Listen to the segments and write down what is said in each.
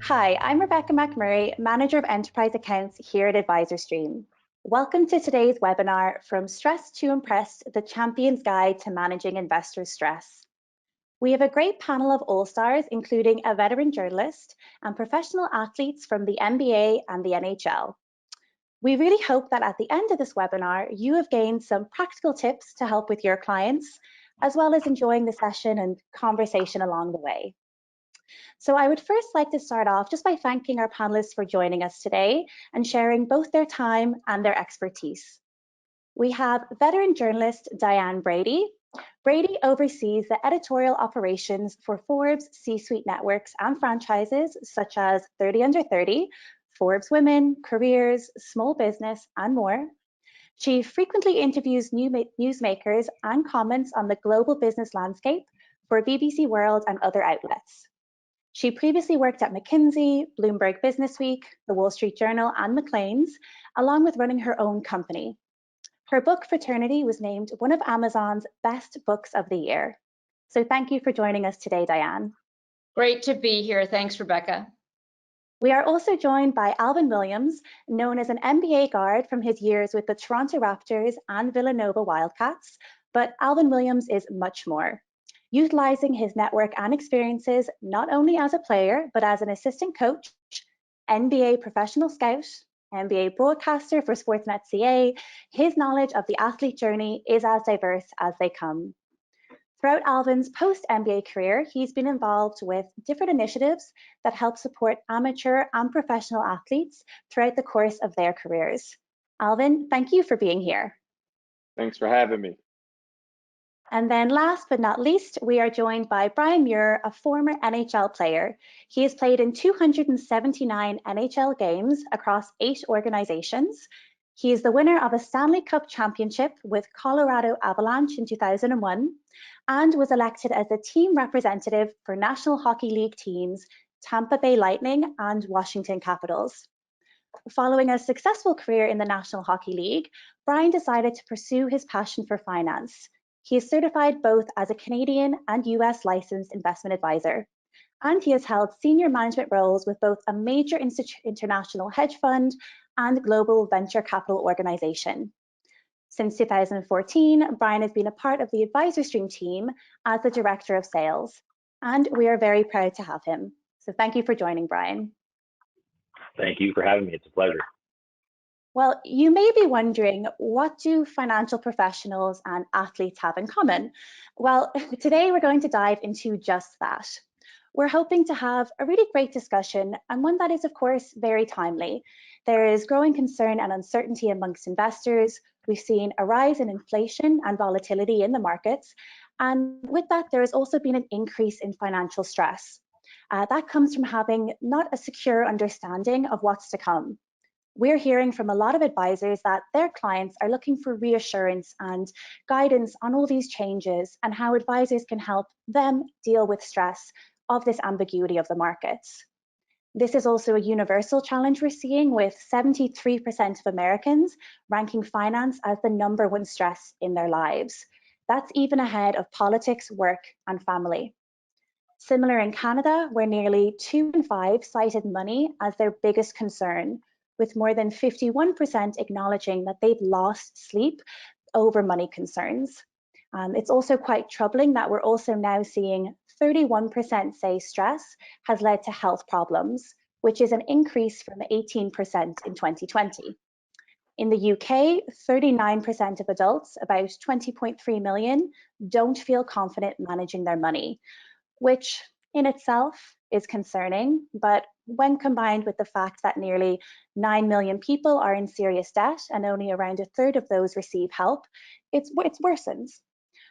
Hi, I'm Rebecca McMurray, Manager of Enterprise Accounts here at AdvisorStream. Welcome to today's webinar, From Stress to Impress, the Champion's Guide to Managing Investor Stress. We have a great panel of all-stars, including a veteran journalist and professional athletes from the NBA and the NHL. We really hope that at the end of this webinar, you have gained some practical tips to help with your clients, as well as enjoying the session and conversation along the way. So I would first like to start off just by thanking our panelists for joining us today and sharing both their time and their expertise. We have veteran journalist Diane Brady. Brady oversees the editorial operations for Forbes C-suite networks and franchises such as 30 Under 30, Forbes Women, Careers, Small Business, and more. She frequently interviews newsmakers and comments on the global business landscape for BBC World and other outlets. She previously worked at McKinsey, Bloomberg Businessweek, The Wall Street Journal, and Maclean's, along with running her own company. Her book, Fraternity, was named one of Amazon's best books of the year. So thank you for joining us today, Diane. Great to be here. Thanks, Rebecca. We are also joined by Alvin Williams, known as an NBA guard from his years with the Toronto Raptors and Villanova Wildcats, but Alvin Williams is much more. Utilizing his network and experiences, not only as a player, but as an assistant coach, NBA professional scout, NBA broadcaster for Sportsnet.ca, his knowledge of the athlete journey is as diverse as they come. Throughout Alvin's post-NBA career, he's been involved with different initiatives that help support amateur and professional athletes throughout the course of their careers. Alvin, thank you for being here. Thanks for having me. And then last but not least, we are joined by Brian Muir, a former NHL player. He has played in 279 NHL games across 8 organizations. He is the winner of a Stanley Cup championship with Colorado Avalanche in 2001 and was elected as the team representative for National Hockey League teams Tampa Bay Lightning and Washington Capitals. Following a successful career in the National Hockey League, Brian decided to pursue his passion for finance. He is certified both as a Canadian and US licensed investment advisor, and he has held senior management roles with both a major international hedge fund and global venture capital organization. Since 2014, Brian has been a part of the AdvisorStream team as the Director of Sales, and we are very proud to have him. So thank you for joining, Brian. Thank you for having me. It's a pleasure. Well, you may be wondering, what do financial professionals and athletes have in common? Well, today we're going to dive into just that. We're hoping to have a really great discussion, and one that is, of course, very timely. There is growing concern and uncertainty amongst investors. We've seen a rise in inflation and volatility in the markets. And with that, there has also been an increase in financial stress. That comes from having not a secure understanding of what's to come. We're hearing from a lot of advisors that their clients are looking for reassurance and guidance on all these changes and how advisors can help them deal with stress of this ambiguity of the markets. This is also a universal challenge we're seeing, with 73% of Americans ranking finance as the #1 stress in their lives. That's even ahead of politics, work, and family. Similar in Canada, where nearly 2 in 5 cited money as their biggest concern, with more than 51% acknowledging that they've lost sleep over money concerns. It's also quite troubling that we're also now seeing 31% say stress has led to health problems, which is an increase from 18% in 2020. In the UK, 39% of adults, about 20.3 million, don't feel confident managing their money, which in itself is concerning, but when combined with the fact that nearly 9 million people are in serious debt and only around a third of those receive help, it worsens.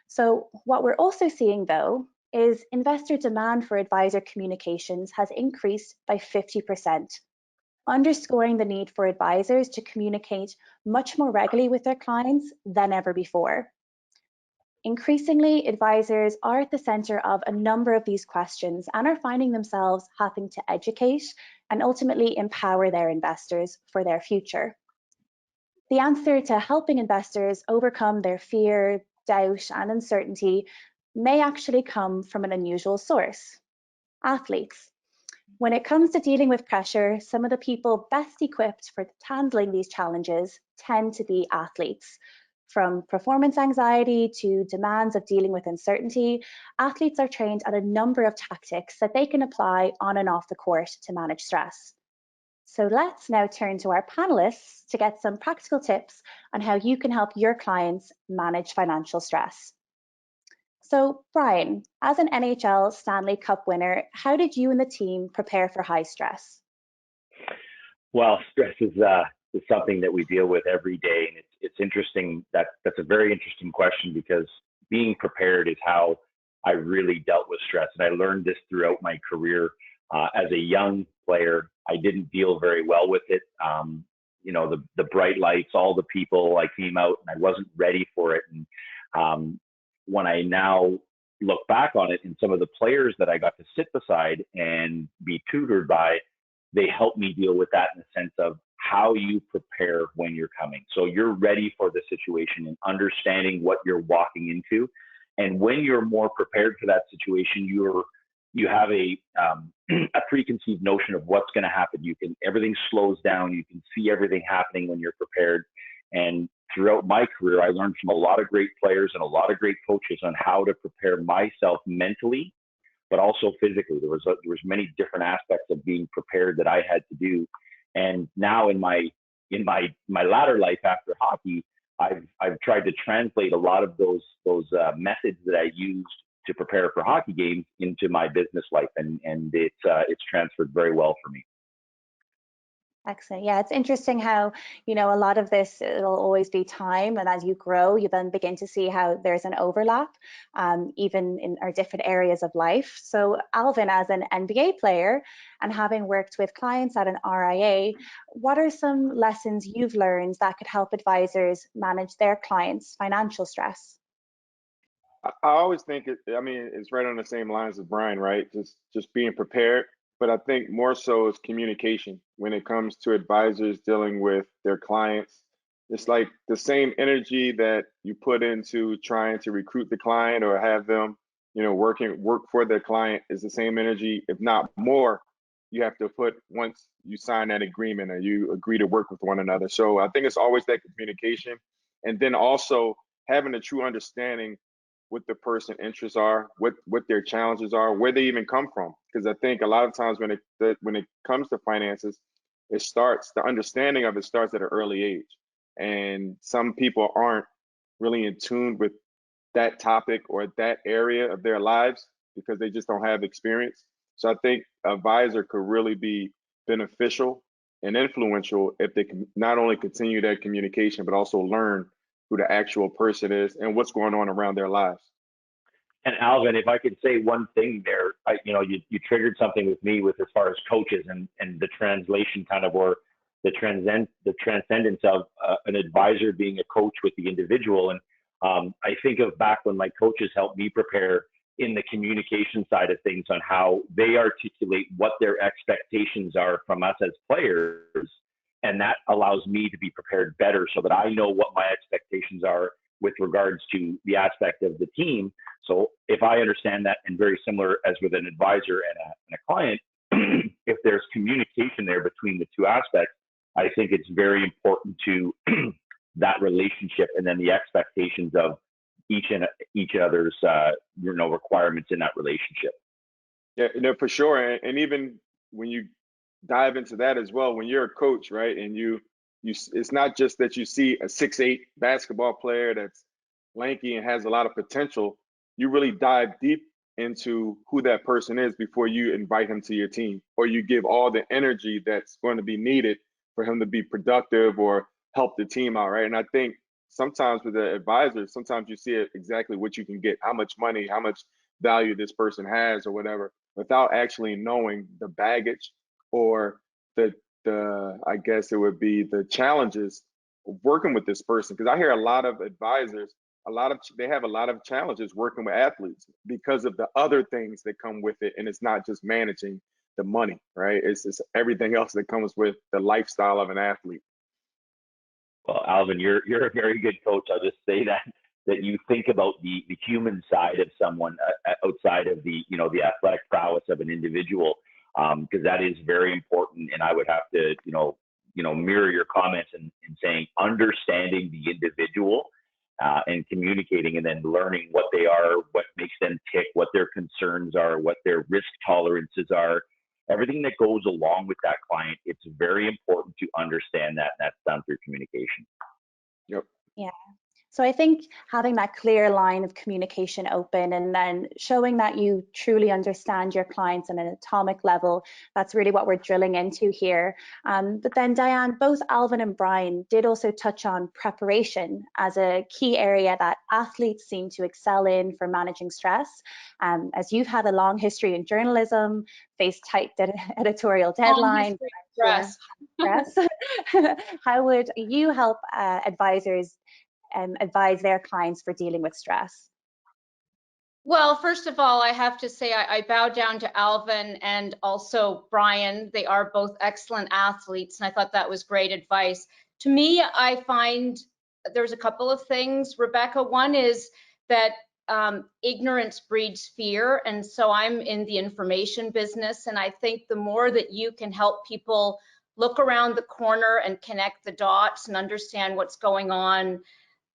So what we're also seeing, though, is investor demand for advisor communications has increased by 50%, underscoring the need for advisors to communicate much more regularly with their clients than ever before. Increasingly, advisors are at the center of a number of these questions and are finding themselves having to educate and ultimately empower their investors for their future. The answer to helping investors overcome their fear, doubt, and uncertainty may actually come from an unusual source: athletes. When it comes to dealing with pressure, some of the people best equipped for handling these challenges tend to be athletes. From performance anxiety to demands of dealing with uncertainty, athletes are trained at a number of tactics that they can apply on and off the court to manage stress. So let's now turn to our panelists to get some practical tips on how you can help your clients manage financial stress. So, Brian, as an NHL Stanley Cup winner, how did you and the team prepare for high stress? Well, stress is something that we deal with every day, and it's interesting. That's a very interesting question, because being prepared is how I really dealt with stress, and I learned this throughout my career. As a young player, I didn't deal very well with it. The bright lights, all the people, I came out and I wasn't ready for it. And when I now look back on it, and some of the players that I got to sit beside and be tutored by, they helped me deal with that in the sense of how you prepare when you're coming. So you're ready for the situation and understanding what you're walking into. And when you're more prepared for that situation, you have a preconceived notion of what's going to happen. Everything slows down. You can see everything happening when you're prepared. And throughout my career, I learned from a lot of great players and a lot of great coaches on how to prepare myself mentally, but also physically. There was many different aspects of being prepared that I had to do. And now in my latter life after hockey, I've tried to translate a lot of those methods that I used to prepare for hockey games into my business life, and it's transferred very well for me. Excellent. Yeah, it's interesting how, a lot of this, it'll always be time. And as you grow, you then begin to see how there's an overlap, even in our different areas of life. So Alvin, as an NBA player and having worked with clients at an RIA, what are some lessons you've learned that could help advisors manage their clients' financial stress? I always think it's right on the same lines as Brian, right? Just being prepared. But I think more so is communication when it comes to advisors dealing with their clients. It's like the same energy that you put into trying to recruit the client or have them, work for their client is the same energy, if not more, you have to put once you sign that agreement or you agree to work with one another. So I think it's always that communication, and then also having a true understanding what the person's interests are, what their challenges are, where they even come from. Because I think a lot of times when it comes to finances, the understanding of it starts at an early age. And some people aren't really in tune with that topic or that area of their lives because they just don't have experience. So I think an advisor could really be beneficial and influential if they can not only continue that communication, but also learn who the actual person is and what's going on around their lives. And Alvin, if I could say one thing there, you triggered something with me with as far as coaches and the translation kind of, or the transcendence of an advisor being a coach with the individual. And I think of back when my coaches helped me prepare in the communication side of things on how they articulate what their expectations are from us as players. And that allows me to be prepared better so that I know what my expectations are with regards to the aspect of the team. So if I understand that, and very similar as with an advisor and a client, if there's communication there between the two aspects, I think it's very important to that relationship and then the expectations of each other's requirements in that relationship. Yeah, for sure. And even when you dive into that as well, when you're a coach, right, and you it's not just that you see a 6'8" basketball player that's lanky and has a lot of potential. You really dive deep into who that person is before you invite him to your team, or you give all the energy that's going to be needed for him to be productive or help the team out, right? And I think sometimes with the advisors, sometimes you see exactly what you can get, how much money, how much value this person has or whatever, without actually knowing the baggage or the I guess it would be the challenges of working with this person. Because I hear a lot of advisors, they have a lot of challenges working with athletes because of the other things that come with it. And it's not just managing the money, right? It's everything else that comes with the lifestyle of an athlete. Well, Alvin, you're a very good coach. I'll just say that you think about the human side of someone outside of the athletic prowess of an individual. because that is very important. And I would have to, mirror your comments in saying understanding the individual and communicating, and then learning what they are, what makes them tick, what their concerns are, what their risk tolerances are, everything that goes along with that client. It's very important to understand that, and that's done through communication. Yep. Yeah. So I think having that clear line of communication open, and then showing that you truly understand your clients on an atomic level, that's really what we're drilling into here. But then Diane, both Alvin and Brian did also touch on preparation as a key area that athletes seem to excel in for managing stress. As you've had a long history in journalism, faced tight editorial deadlines, Stress. how would you help advisors advise their clients for dealing with stress? Well, first of all, I have to say I bow down to Alvin and also Brian. They are both excellent athletes, and I thought that was great advice. To me, I find there's a couple of things, Rebecca. One is that ignorance breeds fear, and so I'm in the information business, and I think the more that you can help people look around the corner and connect the dots and understand what's going on,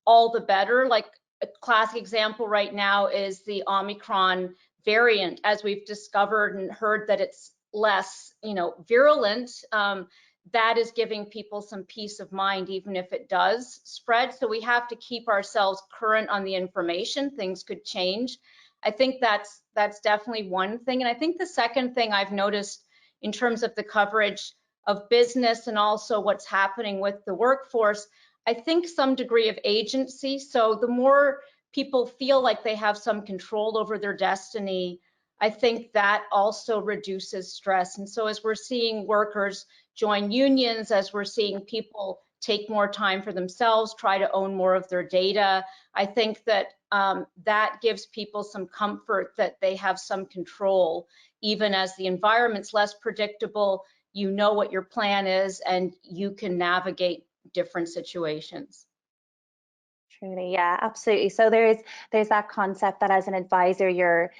all the better. Like a classic example right now is the Omicron variant. As we've discovered and heard that it's less, virulent, that is giving people some peace of mind, even if it does spread. So we have to keep ourselves current on the information. Things could change. I think that's definitely one thing. And I think the second thing I've noticed in terms of the coverage of business and also what's happening with the workforce, I think some degree of agency. So the more people feel like they have some control over their destiny, I think that also reduces stress. And so as we're seeing workers join unions, as we're seeing people take more time for themselves, try to own more of their data, I think that that gives people some comfort that they have some control, even as the environment's less predictable. You know what your plan is, and you can navigate different situations. Truly, yeah, absolutely. So there's that concept that as an advisor, you're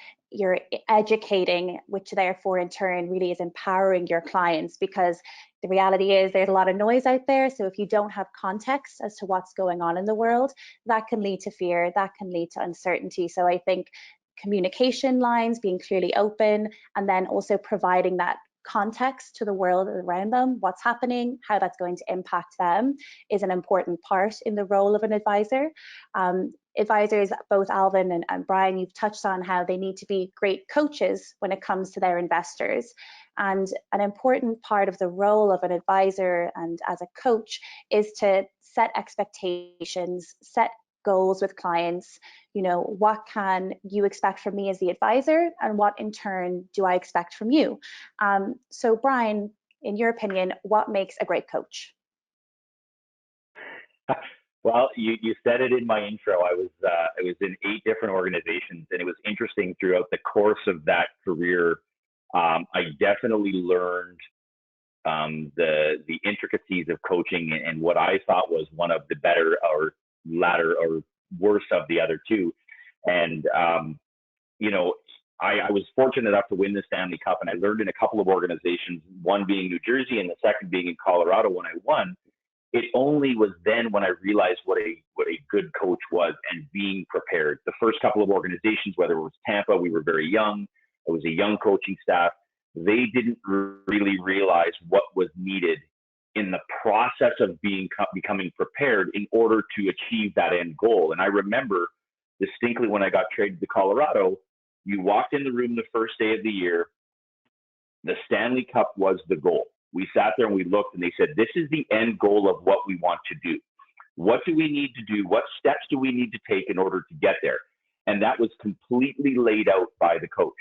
educating, which therefore in turn really is empowering your clients, because the reality is there's a lot of noise out there. So if you don't have context as to what's going on in the world, that can lead to fear, that can lead to uncertainty. So I think communication lines being clearly open, and then also providing that context to the world around them, what's happening, how that's going to impact them, is an important part in the role of an advisor. Advisors, both Alvin and Brian, you've touched on how they need to be great coaches when it comes to their investors. And an important part of the role of an advisor and as a coach is to set expectations, set goals with clients. What can you expect from me as the advisor, and what in turn do I expect from you? So Brian, in your opinion, what makes a great coach? Well, you said it in my intro. I was in 8 different organizations, and it was interesting throughout the course of that career. I definitely learned the intricacies of coaching, and what I thought was one of the better or latter or worse of the other two. And I was fortunate enough to win the Stanley Cup, and I learned in a couple of organizations, one being New Jersey and the second being in Colorado when I won. It only was then when I realized what a good coach was, and being prepared. The first couple of organizations, whether it was Tampa, we were very young. It was a young coaching staff. They didn't really realize what was needed in the process of becoming prepared in order to achieve that end goal. And I remember distinctly when I got traded to Colorado, you walked in the room the first day of the year, the Stanley Cup was the goal. We sat there and we looked, and they said, this is the end goal of what we want to do. What do we need to do? What steps do we need to take in order to get there? And that was completely laid out by the coach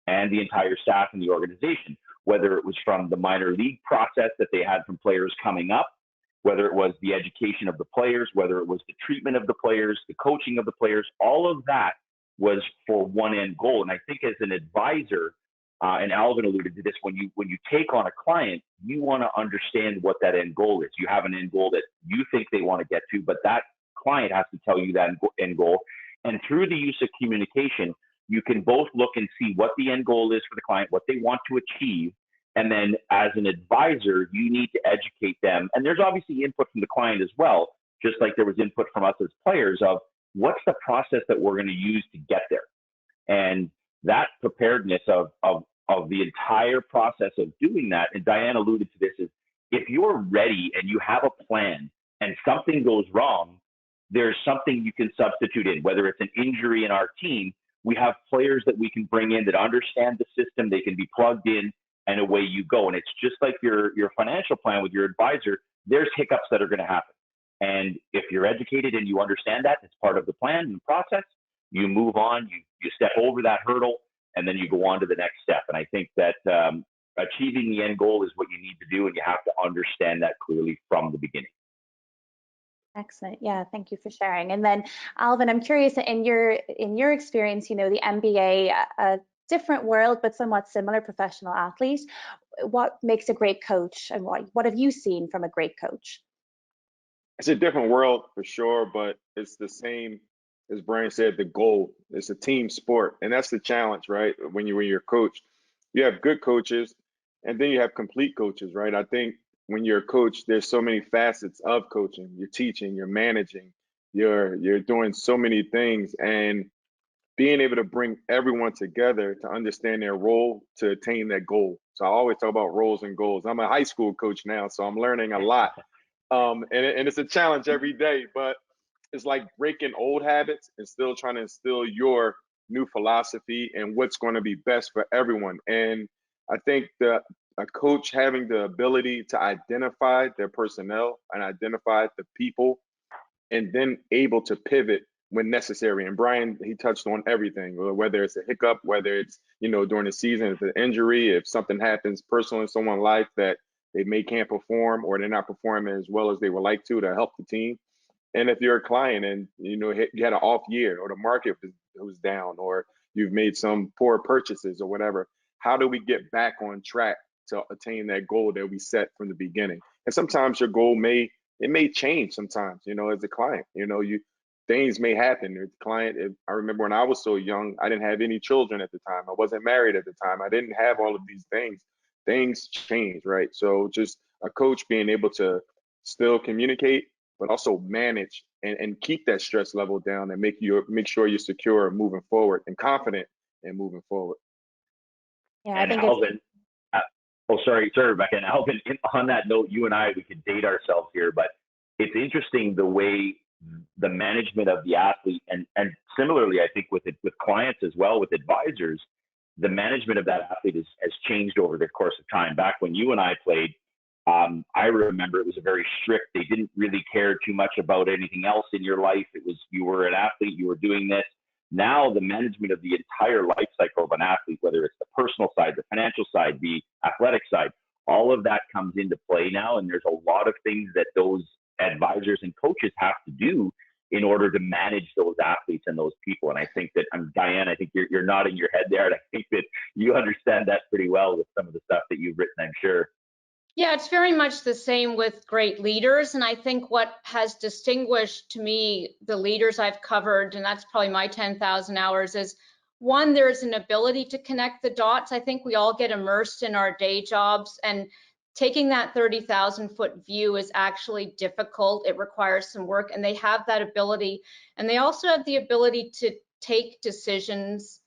and the entire staff in the organization, whether it was from the minor league process that they had from players coming up, whether it was the education of the players, whether it was the treatment of the players, the coaching of the players, all of that was for one end goal. And I think as an advisor, and Alvin alluded to this, when you take on a client, you want to understand what that end goal is. You have an end goal that you think they want to get to, but that client has to tell you that end goal. And through the use of communication, you can both look and see what the end goal is for the client, what they want to achieve, And then as an advisor, you need to educate them. And there's obviously input from the client as well, just like there was input from us as players of what's the process that we're going to use to get there. And that preparedness of the entire process of doing that, and Diane alluded to this, is if you're ready and you have a plan and something goes wrong, there's something you can substitute in, whether it's an injury in our team. We have players that we can bring in that understand the system, they can be plugged in, and away you go. And it's just like your financial plan with your advisor, there's hiccups that are going to happen. And if you're educated and you understand that, it's part of the plan and the process, you move on, you step over that hurdle, and then you go on to the next step. And I think that achieving the end goal is what you need to do, and you have to understand that clearly from the beginning. Excellent. Yeah, thank you for sharing. And then, Alvin, I'm curious, in your experience, the NBA, a different world but somewhat similar professional athlete, what makes a great coach, and what have you seen from a great coach? It's a different world for sure, but it's the same as Brian said, the goal. It's a team sport, and that's the challenge, right? When you're a coach, you have good coaches, and then you have complete coaches, right? I think when you're a coach, there's so many facets of coaching. You're teaching, you're managing, you're doing so many things, and being able to bring everyone together to understand their role to attain that goal. So I always talk about roles and goals. I'm a high school coach now, so I'm learning a lot. And it's a challenge every day, but it's like breaking old habits and still trying to instill your new philosophy and what's going to be best for everyone. And I think a coach having the ability to identify their personnel and identify the people, and then able to pivot when necessary. And Brian, he touched on everything, whether it's a hiccup, whether it's, during the season, if an injury, if something happens personally in someone's life that they can't perform, or they're not performing as well as they would like to help the team. And if you're a client and, you had an off year, or the market was down, or you've made some poor purchases or whatever, how do we get back on track to attain that goal that we set from the beginning? And sometimes your goal may change sometimes, as a client, things may happen. The client, I remember when I was so young, I didn't have any children at the time. I wasn't married at the time. I didn't have all of these things. Things change, right? So just a coach being able to still communicate, but also manage and keep that stress level down, and make sure you're secure moving forward and confident in moving forward. Yeah, and Alvin, sorry, Rebecca. And Alvin, on that note, you and I, we could date ourselves here, but it's interesting the way the management of the athlete, and similarly, I think with clients as well, with advisors, the management of that athlete has changed over the course of time. Back when you and I played, I remember it was a very strict, they didn't really care too much about anything else in your life. It was, you were an athlete, you were doing this. Now the management of the entire life cycle of an athlete, whether it's the personal side, the financial side, the athletic side, all of that comes into play now. And there's a lot of things that those advisors and coaches have to do in order to manage those athletes and those people. And I think that, Diane, I think you're nodding your head there, and I think that you understand that pretty well with some of the stuff that you've written, I'm sure. Yeah, it's very much the same with great leaders. And I think what has distinguished, to me, the leaders I've covered, and that's probably my 10,000 hours, is one, there's an ability to connect the dots. I think we all get immersed in our day jobs, and taking that 30,000-foot view is actually difficult. It requires some work, and they have that ability. And they also have the ability to take decisions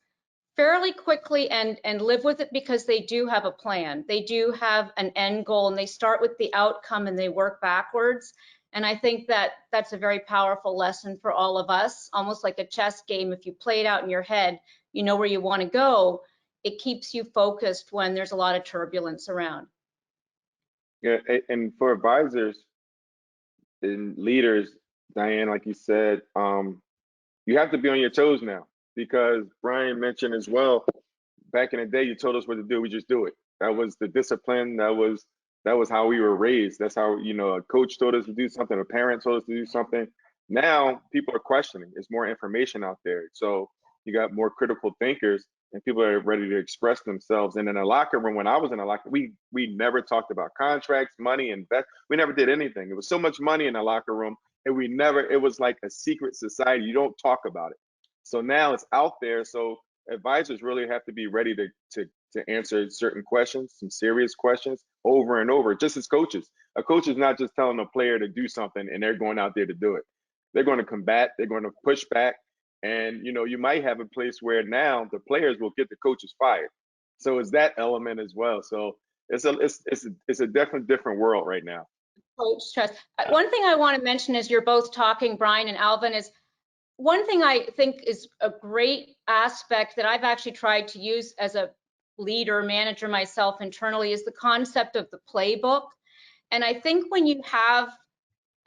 fairly quickly and live with it, because they do have a plan. They do have an end goal, and they start with the outcome and they work backwards. And I think that that's a very powerful lesson for all of us, almost like a chess game. If you play it out in your head, you know where you want to go. It keeps you focused when there's a lot of turbulence around. Yeah, and for advisors and leaders, Diane, like you said, you have to be on your toes now, because Brian mentioned as well, back in the day, you told us what to do, we just do it. That was the discipline. That was how we were raised. That's how, a coach told us to do something, a parent told us to do something. Now people are questioning. There's more information out there. So you got more critical thinkers, and people are ready to express themselves. And in a locker room, when I was in a locker, we never talked about contracts, money, and bet. We never did anything. It was so much money in the locker room, and it was like a secret society. You don't talk about it. So now it's out there. So advisors really have to be ready to to answer certain questions, some serious questions over and over, just as coaches. A coach is not just telling a player to do something and they're going out there to do it. They're going to combat, they're going to push back. And, you might have a place where now the players will get the coaches fired. So it's that element as well. So it's a definitely different world right now. Coach trust. One thing I want to mention as you're both talking, Brian and Alvin, is one thing I think is a great aspect that I've actually tried to use as a leader, manager myself internally is the concept of the playbook. And I think when you have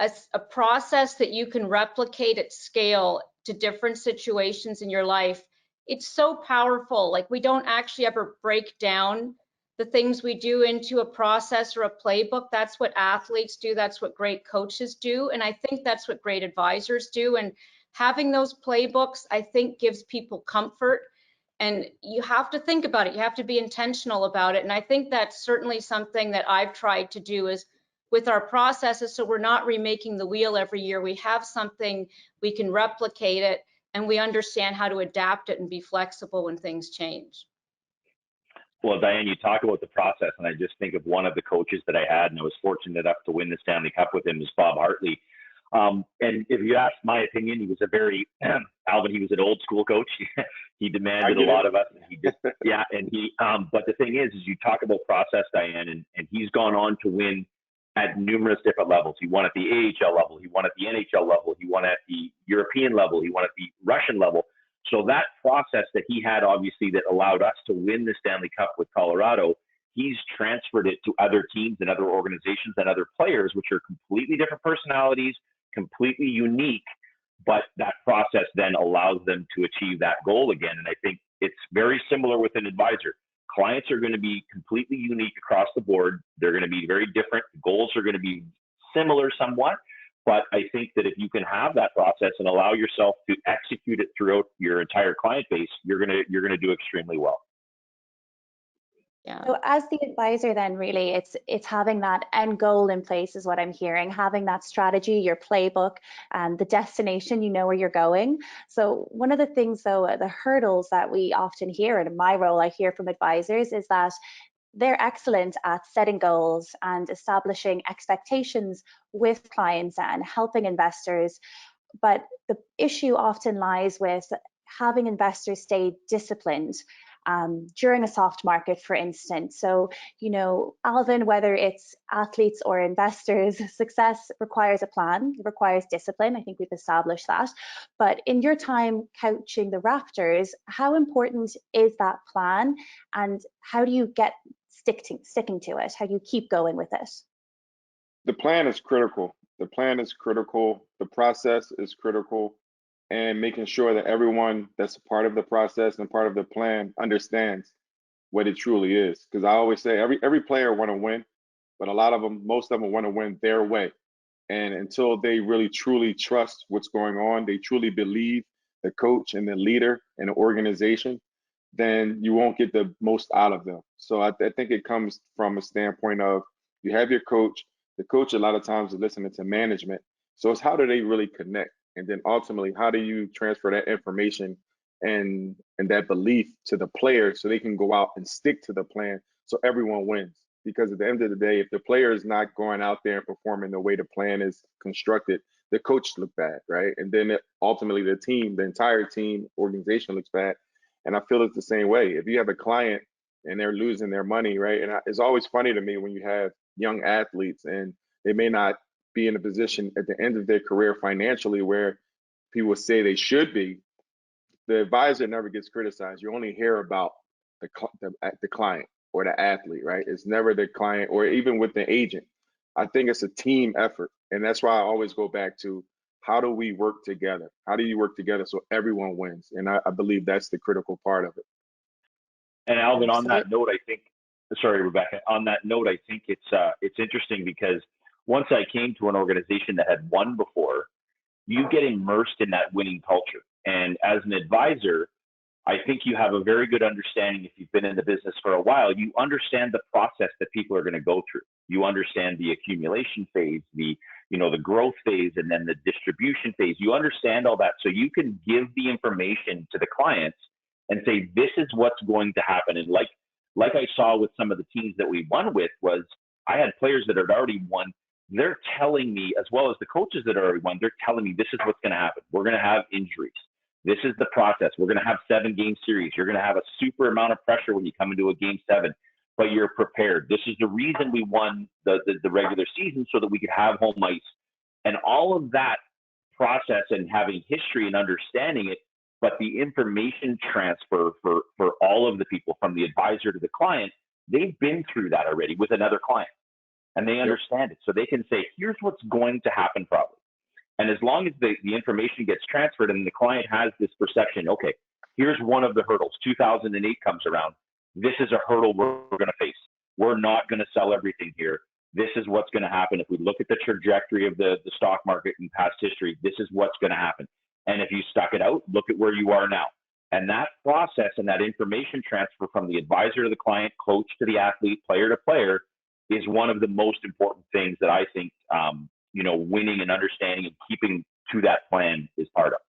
a process that you can replicate at scale to different situations in your life, it's so powerful. Like, we don't actually ever break down the things we do into a process or a playbook. That's what athletes do. That's what great coaches do. And I think that's what great advisors do. And having those playbooks, I think, gives people comfort. And you have to think about it. You have to be intentional about it. And I think that's certainly something that I've tried to do is with our processes, so we're not remaking the wheel every year. We have something, we can replicate it, and we understand how to adapt it and be flexible when things change. Well, Diane, you talk about the process, and I just think of one of the coaches that I had, and I was fortunate enough to win the Stanley Cup with him, is Bob Hartley. And if you ask my opinion, he was a very, Alvin, he was an old school coach. He demanded a lot of us. And he just, yeah, and he, but the thing is you talk about process, Diane, and he's gone on to win at numerous different levels. He won at the AHL level, he won at the NHL level, he won at the European level, he won at the Russian level. So that process that he had, obviously, that allowed us to win the Stanley Cup with Colorado, he's transferred it to other teams and other organizations and other players, which are completely different personalities, completely unique, but that process then allows them to achieve that goal again. And I think it's very similar with an advisor. Clients are going to be completely unique across the board. They're going to be very different. Goals are going to be similar somewhat, but I think that if you can have that process and allow yourself to execute it throughout your entire client base, you're going to do extremely well. Yeah. So as the advisor, then really it's having that end goal in place is what I'm hearing, having that strategy, your playbook, and the destination, you know where you're going. So one of the things, though, the hurdles that we often hear, and in my role I hear from advisors, is that they're excellent at setting goals and establishing expectations with clients and helping investors. But the issue often lies with having investors stay disciplined during a soft market, for instance. So, Alvin, whether it's athletes or investors, success requires a plan, it requires discipline. I think we've established that. But in your time coaching the Raptors, how important is that plan, and how do you get sticking to it? How do you keep going with it? The plan is critical. The plan is critical. The process is critical. And making sure that everyone that's a part of the process and part of the plan understands what it truly is. Because I always say every player want to win, but most of them want to win their way. And until they really truly trust what's going on, they truly believe the coach and the leader and the organization, then you won't get the most out of them. So I think it comes from a standpoint of you have your coach. The coach a lot of times is listening to management. So it's how do they really connect? And then ultimately, how do you transfer that information and that belief to the players so they can go out and stick to the plan so everyone wins? Because at the end of the day, if the player is not going out there and performing the way the plan is constructed, the coach look bad, right? And then ultimately the team, the entire team, organization looks bad. And I feel it's the same way. If you have a client and they're losing their money, right? And it's always funny to me when you have young athletes and they may not be in a position at the end of their career financially where people say they should be. The advisor never gets criticized. You only hear about the client or the athlete, right? It's never the client, or even with the agent. I think it's a team effort. And that's why I always go back to, how do we work together? How do you work together so everyone wins? And I believe that's the critical part of it. And Alvin, on that note, sorry, Rebecca, on that note, I think it's interesting because once I came to an organization that had won before, you get immersed in that winning culture. And as an advisor, I think you have a very good understanding. If you've been in the business for a while, you understand the process that people are going to go through. You understand the accumulation phase, the growth phase, and then the distribution phase. You understand all that. So you can give the information to the clients and say, this is what's going to happen. And like like I saw with some of the teams that we won with, was I had players that had already won. They're telling me, as well as the coaches that already won, they're telling me this is what's going to happen. We're going to have injuries. This is the process. We're going to have 7-game series. You're going to have a super amount of pressure when you come into a game 7, but you're prepared. This is the reason we won the regular season, so that we could have home ice. And all of that process and having history and understanding it, but the information transfer for all of the people, from the advisor to the client, they've been through that already with another client, and they understand it. So they can say, here's what's going to happen probably. And as long as the information gets transferred and the client has this perception, okay, here's one of the hurdles. 2008 comes around. This is a hurdle we're going to face. We're not going to sell everything here. This is what's going to happen. If we look at the trajectory of the stock market in past history, this is what's going to happen. And if you stuck it out, look at where you are now. And that process and that information transfer from the advisor to the client, coach to the athlete, player to player, is one of the most important things that I think, winning and understanding and keeping to that plan is part of.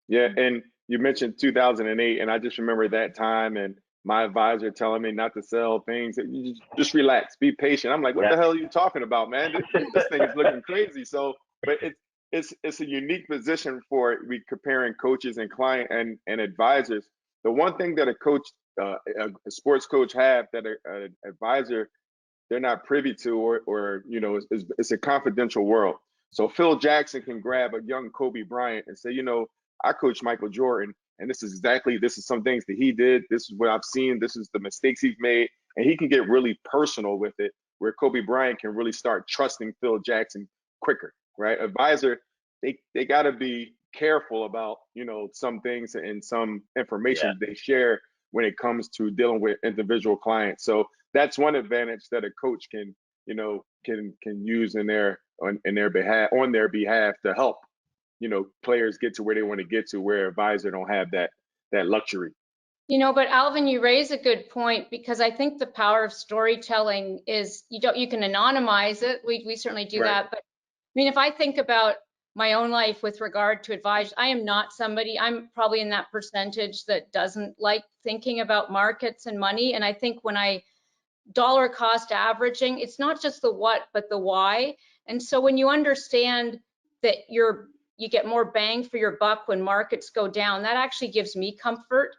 Yeah, and you mentioned 2008, and I just remember that time and my advisor telling me not to sell things. You just relax, be patient. I'm like, what the hell are you talking about, man? This thing is looking crazy. So, but it's a unique position for we comparing coaches and client and advisors. The one thing that a coach, a sports coach have that an advisor, they're not privy to, or it's a confidential world. So Phil Jackson can grab a young Kobe Bryant and say, I coach Michael Jordan, and this is some things that he did. This is what I've seen. This is the mistakes he's made. And he can get really personal with it, where Kobe Bryant can really start trusting Phil Jackson quicker, right? Advisor, they got to be careful about, some things and some information they share when it comes to dealing with individual clients. So that's one advantage that a coach can use on their behalf to help, players get to where they want to get to, where advisor don't have that luxury. But Alvin, you raise a good point, because I think the power of storytelling is you can anonymize it. We certainly do that. But I mean, if I think about my own life with regard to advice, I'm probably in that percentage that doesn't like thinking about markets and money. And I think when I dollar cost averaging, it's not just the what, but the why. And so when you understand that you get more bang for your buck when markets go down, that actually gives me comfort,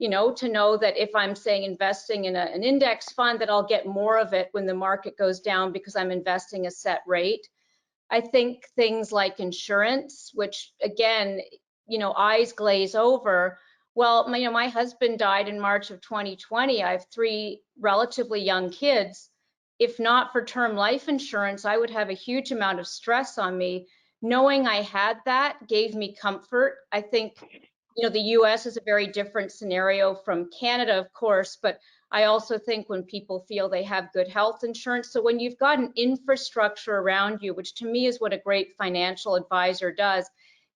to know that if I'm saying investing in an index fund, that I'll get more of it when the market goes down because I'm investing a set rate. I think things like insurance, which again, eyes glaze over. Well, my husband died in March of 2020. I have 3 relatively young kids. If not for term life insurance, I would have a huge amount of stress on me. Knowing I had that gave me comfort. I think, the US is a very different scenario from Canada, of course, but I also think when people feel they have good health insurance. So when you've got an infrastructure around you, which to me is what a great financial advisor does,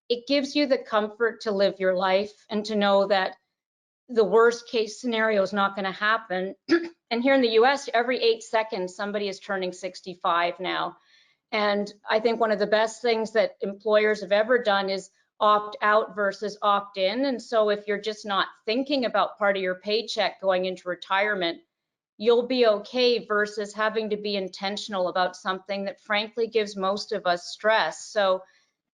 it gives you the comfort to live your life and to know that the worst case scenario is not going to happen. And here in the US, every 8 seconds, somebody is turning 65 now. And I think one of the best things that employers have ever done is opt out versus opt in. And so if you're just not thinking about part of your paycheck going into retirement, you'll be okay versus having to be intentional about something that frankly gives most of us stress. So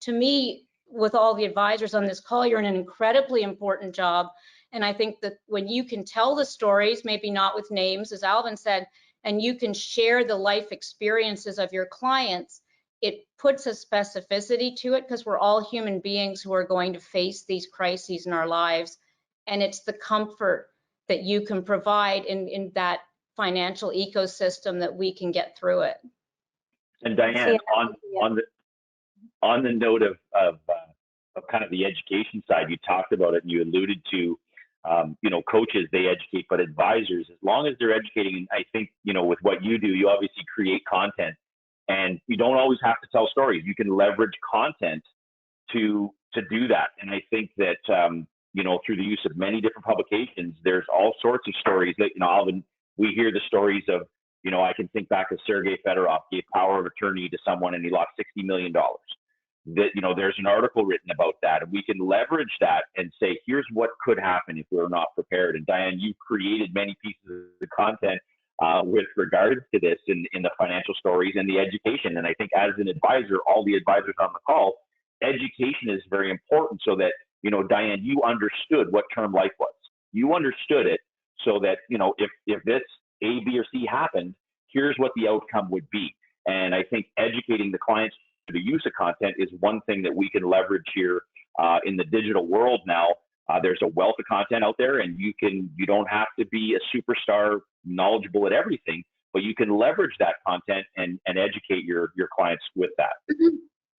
to me, with all the advisors on this call, you're in an incredibly important job. And I think that when you can tell the stories, maybe not with names, as Alvin said, and you can share the life experiences of your clients, it puts a specificity to it, because we're all human beings who are going to face these crises in our lives. And it's the comfort that you can provide in that financial ecosystem that we can get through it. And Diane, on the note of kind of the education side, you talked about it and you alluded to, coaches, they educate, but advisors, as long as they're educating, and I think, with what you do, you obviously create content, and you don't always have to tell stories. You can leverage content to do that. And I think that, through the use of many different publications, there's all sorts of stories that, Alvin, we hear the stories of, I can think back of Sergei Fedorov gave power of attorney to someone and he lost $60 million. that, there's an article written about that, and we can leverage that and say, here's what could happen if we're not prepared. And Diane, you created many pieces of content with regards to this in the financial stories and the education. And I think as an advisor, all the advisors on the call, education is very important so that, Diane, you understood what term life was. You understood it so that, if this A, B, or C happened, here's what the outcome would be. And I think educating the clients to the use of content is one thing that we can leverage here in the digital world now. There's a wealth of content out there, and you don't have to be a superstar knowledgeable at everything, but you can leverage that content and educate your clients with that.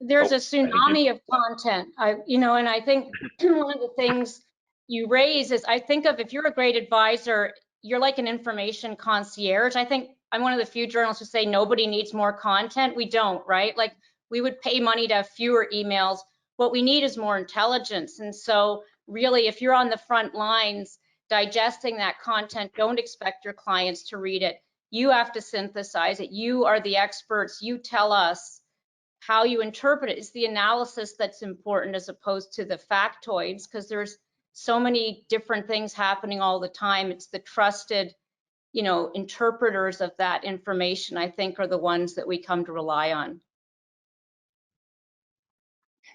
There's a tsunami of content, and I think one of the things you raise is, I think of, if you're a great advisor, you're like an information concierge. I think I'm one of the few journalists who say nobody needs more content. We don't, right? Like, we would pay money to have fewer emails. What we need is more intelligence. And so really, if you're on the front lines digesting that content, don't expect your clients to read it. You have to synthesize it. You are the experts. You tell us how you interpret it. It's the analysis that's important as opposed to the factoids, because there's so many different things happening all the time. It's the trusted, interpreters of that information, I think, are the ones that we come to rely on.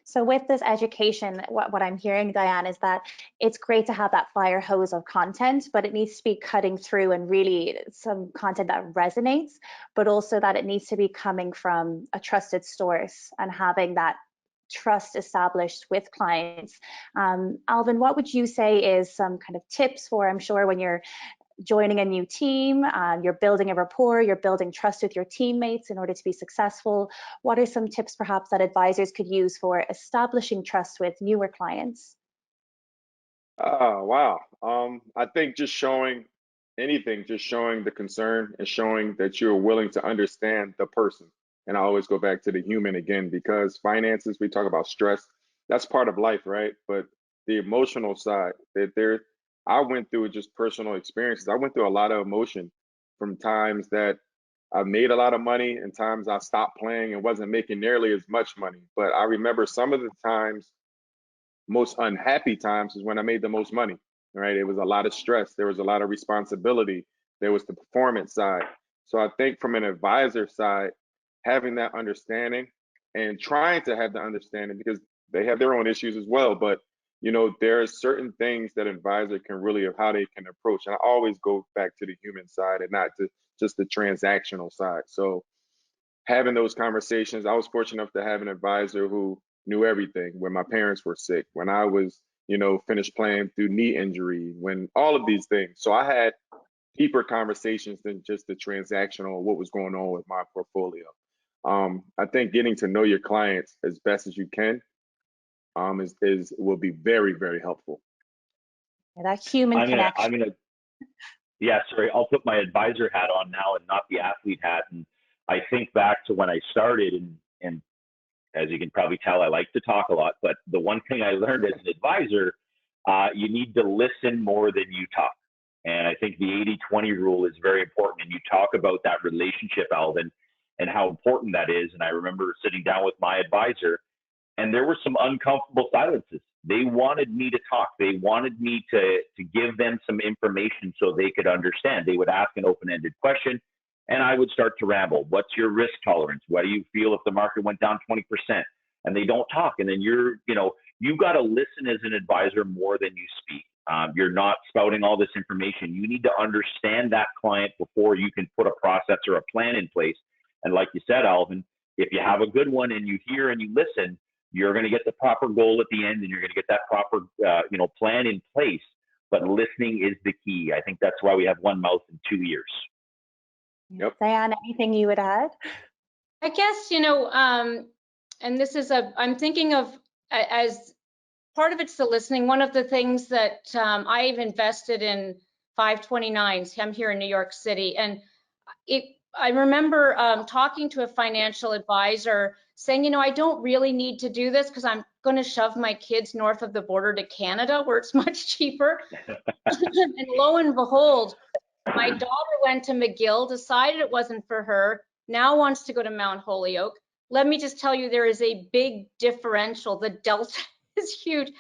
So with this education, what I'm hearing, Diane, is that it's great to have that fire hose of content, but it needs to be cutting through and really some content that resonates, but also that it needs to be coming from a trusted source and having that trust established with clients. Alvin, what would you say is some kind of tips for, I'm sure when you're joining a new team, you're building a rapport, you're building trust with your teammates in order to be successful. What are some tips perhaps that advisors could use for establishing trust with newer clients? Oh, wow. I think just showing the concern and showing that you're willing to understand the person. And I always go back to the human again, because finances, we talk about stress, that's part of life, right? But the emotional side, I went through just personal experiences. I went through a lot of emotion from times that I made a lot of money and times I stopped playing and wasn't making nearly as much money. But I remember some of the times, most unhappy times, is when I made the most money, right? It was a lot of stress. There was a lot of responsibility. There was the performance side. So I think from an advisor side, having that understanding and trying to have the understanding, because they have their own issues as well, but there are certain things that an advisor can really, of how they can approach. And I always go back to the human side and not to just the transactional side. So having those conversations, I was fortunate enough to have an advisor who knew everything. When my parents were sick, when I was, finished playing through knee injury, when all of these things. So I had deeper conversations than just the transactional, what was going on with my portfolio. I think getting to know your clients as best as you can will be very, very helpful. Yeah, that human connection. I'll put my advisor hat on now and not the athlete hat. And I think back to when I started, and as you can probably tell, I like to talk a lot, but the one thing I learned as an advisor, you need to listen more than you talk. And I think the 80-20 rule is very important. And you talk about that relationship, Alvin, and how important that is. And I remember sitting down with my advisor, and there were some uncomfortable silences. They wanted me to talk. They wanted me to give them some information so they could understand. They would ask an open-ended question, and I would start to ramble. What's your risk tolerance? What do you feel if the market went down 20%? And they don't talk. And then you've got to listen as an advisor more than you speak. You're not spouting all this information. You need to understand that client before you can put a process or a plan in place. And like you said, Alvin, if you have a good one and you hear and you listen, you're going to get the proper goal at the end, and you're going to get that proper, plan in place. But listening is the key. I think that's why we have one mouth and two ears. Yep. Diane, anything you would add? I guess, and this is I'm thinking of as part of it's the listening. One of the things that I've invested in 529s. I'm here in New York City, and I remember talking to a financial advisor saying, I don't really need to do this because I'm going to shove my kids north of the border to Canada where it's much cheaper. And lo and behold, my daughter went to McGill, decided it wasn't for her, now wants to go to Mount Holyoke. let me just tell you, there is a big differential. The delta is huge.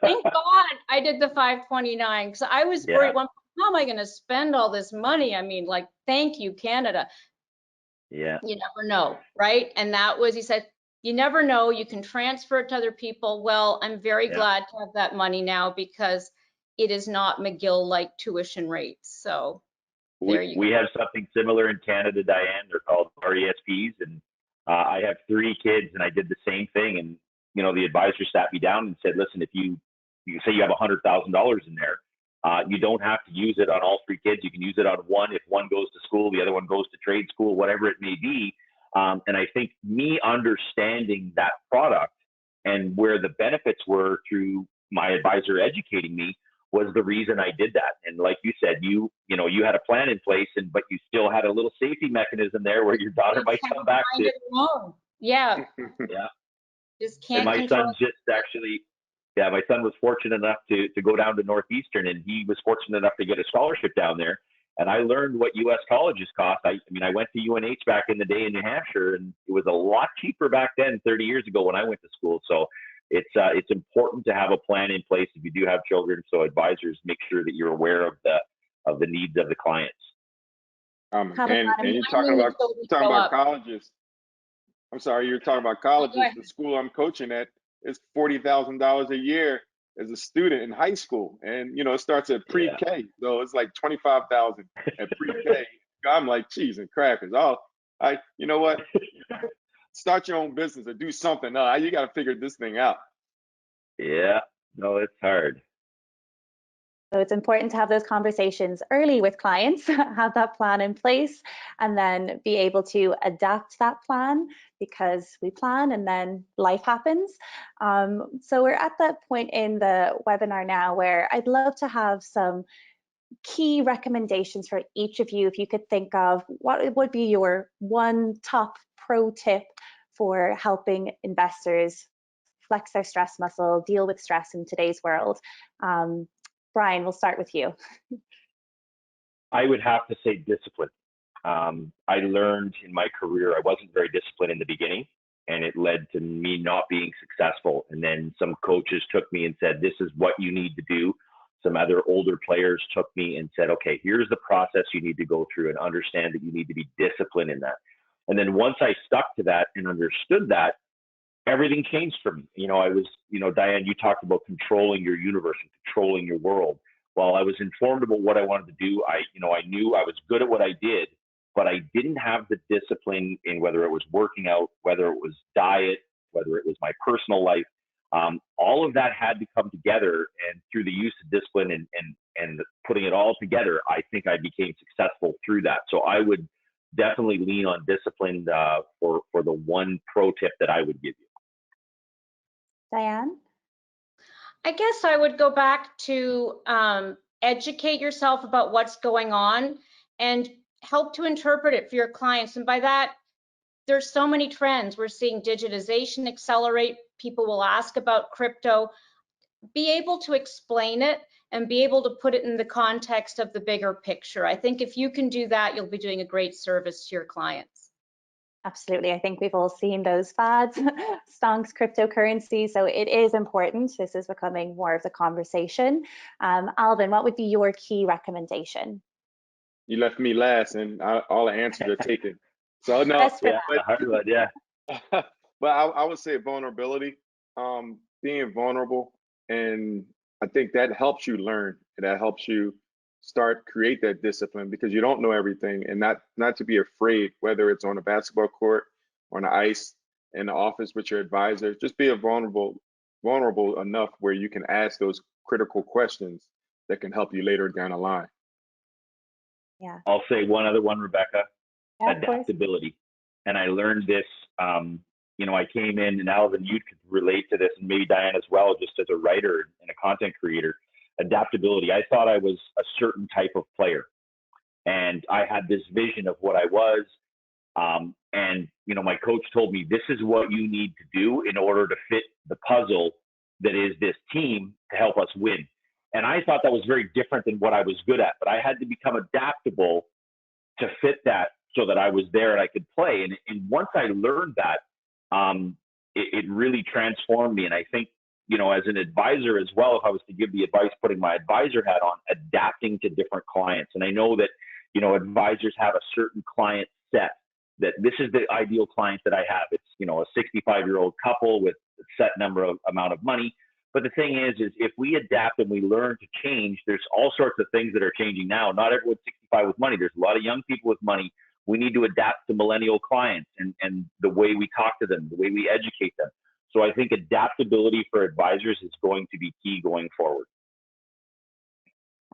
Thank God I did the 529 because I was worried, well, how am I going to spend all this money? I mean, like, thank you, Canada. Yeah. You never know, right? And that was, he said, you never know. You can transfer it to other people. Well, I'm very glad to have that money now because it is not McGill-like tuition rates. So there you go. We have something similar in Canada, Diane. They're called RESPs, and I have 3 kids, and I did the same thing. And you know, the advisor sat me down and said, "Listen, if you say you have $100,000 in there, you don't have to use it on all 3 kids. You can use it on one. If one goes to school, the other one goes to trade school, whatever it may be." And I think me understanding that product and where the benefits were through my advisor educating me was the reason I did that. And like you said, you had a plan in place, but you still had a little safety mechanism there where your daughter might come back to. Yeah. Yeah. Just can't. And my control. son just actually, my son was fortunate enough to go down to Northeastern, and he was fortunate enough to get a scholarship down there. And I learned what U.S. colleges cost. I mean, I went to UNH back in the day in New Hampshire, and it was a lot cheaper back then, 30 years ago when I went to school. So it's important to have a plan in place if you do have children. So advisors make sure that you're aware of the needs of the clients. And you're talking about colleges. I'm sorry, you're talking about colleges. The school I'm coaching at is $40,000 a year as a student in high school, and it starts at pre-K, so it's like $25,000 at pre-K. I'm like, cheese and crackers. You know what? Start your own business or do something. No, you got to figure this thing out. Yeah, no, it's hard. So it's important to have those conversations early with clients, have that plan in place, and then be able to adapt that plan because we plan and then life happens. So we're at that point in the webinar now where I'd love to have some key recommendations for each of you. If you could think of what would be your one top pro tip for helping investors flex their stress muscle, deal with stress in today's world. Brian, we'll start with you. I would have to say discipline. I learned in my career, I wasn't very disciplined in the beginning, and it led to me not being successful. And then some coaches took me and said, this is what you need to do. Some other older players took me and said, okay, here's the process you need to go through, and understand that you need to be disciplined in that. And then once I stuck to that and understood that, everything changed for me. I was, Diane, you talked about controlling your universe and controlling your world. While I was informed about what I wanted to do, I knew I was good at what I did, but I didn't have the discipline in whether it was working out, whether it was diet, whether it was my personal life. All of that had to come together, and through the use of discipline and putting it all together, I think I became successful through that. So I would definitely lean on discipline for the one pro tip that I would give you. Diane? I guess I would go back to educate yourself about what's going on and help to interpret it for your clients. And by that, there's so many trends. We're seeing digitization accelerate. People will ask about crypto. Be able to explain it and be able to put it in the context of the bigger picture. I think if you can do that, you'll be doing a great service to your clients. Absolutely. I think we've all seen those fads, stonks, cryptocurrency. So it is important. This is becoming more of the conversation. Alvin, what would be your key recommendation? You left me last, and all the answers are taken. So no, but I would say vulnerability, being vulnerable, and I think that helps you learn, and that helps you create that discipline, because you don't know everything, and not to be afraid, whether it's on a basketball court, on the ice, in the office with your advisor. Just be vulnerable enough where you can ask those critical questions that can help you later down the line. Yeah. I'll say one other one, Rebecca. Yeah, adaptability. And I learned this, I came in, and Alvin, you could relate to this, and maybe Diane as well, just as a writer and a content creator. Adaptability. I thought I was a certain type of player, and I had this vision of what I was. And my coach told me, this is what you need to do in order to fit the puzzle that is this team to help us win. And I thought that was very different than what I was good at, but I had to become adaptable to fit that so that I was there and I could play. And once I learned that, it really transformed me. And I think, you know, as an advisor as well, if I was to give the advice, putting my advisor hat on, adapting to different clients. And I know that, you know, advisors have a certain client set, that this is the ideal client that I have. It's, you know, a 65-year-old couple with a set amount of money. But the thing is if we adapt and we learn to change, there's all sorts of things that are changing now. Not everyone's 65 with money. There's a lot of young people with money. We need to adapt to millennial clients and the way we talk to them, the way we educate them. So I think adaptability for advisors is going to be key going forward.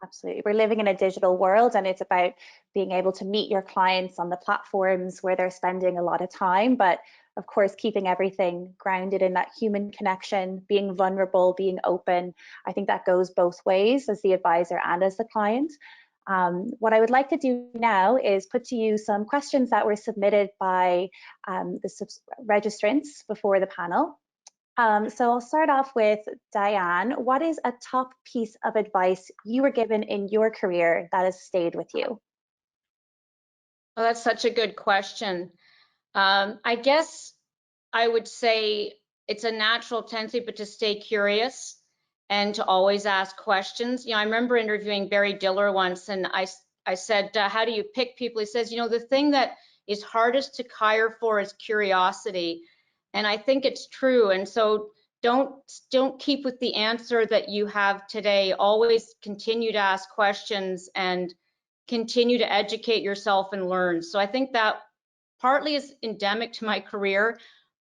Absolutely. We're living in a digital world, and it's about being able to meet your clients on the platforms where they're spending a lot of time, but of course, keeping everything grounded in that human connection, being vulnerable, being open. I think that goes both ways, as the advisor and as the client. What I would like to do now is put to you some questions that were submitted by the registrants before the panel. So I'll start off with Diane. What is a top piece of advice you were given in your career that has stayed with you? Well, that's such a good question. I guess I would say it's a natural tendency, but to stay curious and to always ask questions. You know, I remember interviewing Barry Diller once, and I said, how do you pick people? He says, you know, the thing that is hardest to hire for is curiosity. And I think it's true. And so don't keep with the answer that you have today. Always continue to ask questions and continue to educate yourself and learn. So I think that partly is endemic to my career,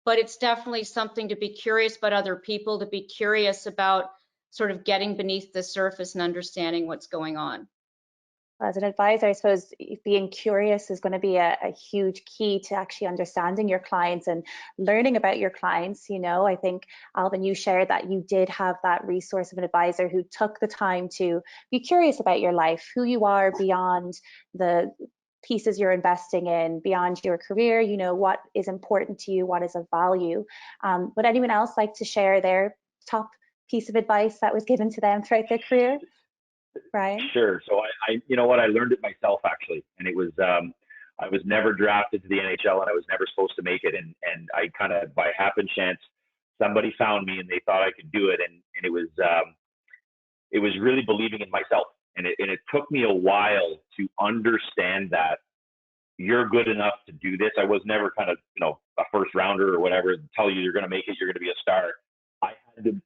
but it's definitely something to be curious about other people, to be curious about sort of getting beneath the surface and understanding what's going on. As an advisor, I suppose being curious is going to be a huge key to actually understanding your clients and learning about your clients. You know, I think, Alvin, you shared that you did have that resource of an advisor who took the time to be curious about your life, who you are beyond the pieces you're investing in, beyond your career, you know, what is important to you, what is of value. Would anyone else like to share their top piece of advice that was given to them throughout their career? Brian? Sure. So I you know what, I learned it myself actually, and it was I was never drafted to the NHL, and I was never supposed to make it, and I kind of by happen chance somebody found me and they thought I could do it, and it was really believing in myself, and it took me a while to understand that you're good enough to do this. I was never kind of, you know, a first rounder or whatever, tell you you're going to make it, you're going to be a star.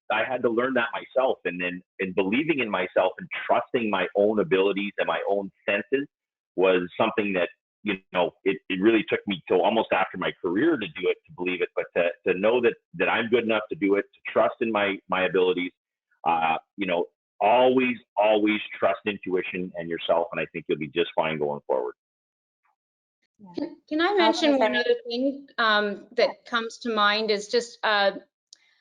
I had to learn that myself, and then in believing in myself and trusting my own abilities and my own senses was something that, you know, it really took me till almost after my career to do it, to believe it, but to know that I'm good enough to do it, to trust in my abilities, you know, always trust intuition and yourself, and I think you'll be just fine going forward. Can I mention one other thing that comes to mind is just,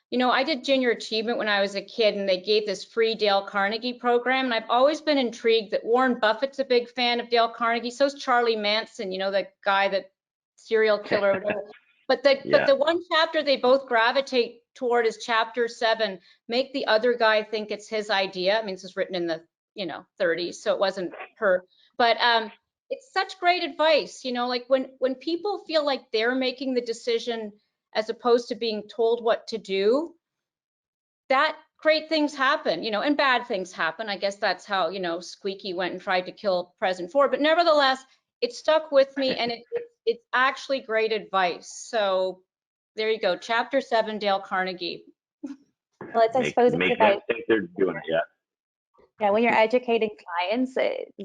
you know, I did junior achievement when I was a kid, and they gave this free Dale Carnegie program. And I've always been intrigued that Warren Buffett's a big fan of Dale Carnegie. So's Charlie Manson, you know, the guy, that serial killer or whatever. But the one chapter they both gravitate toward is chapter 7, make the other guy think it's his idea. I mean, this was written in the, you know, 30s, so it wasn't her. But it's such great advice, you know, like when people feel like they're making the decision as opposed to being told what to do, that great things happen, you know, and bad things happen. I guess that's how, you know, Squeaky went and tried to kill President Ford, but nevertheless, it stuck with me, and it's actually great advice. So there you go, chapter 7, Dale Carnegie. Well, it's, I suppose it's Make about, them think they're doing it, yeah. yeah, when you're educating clients,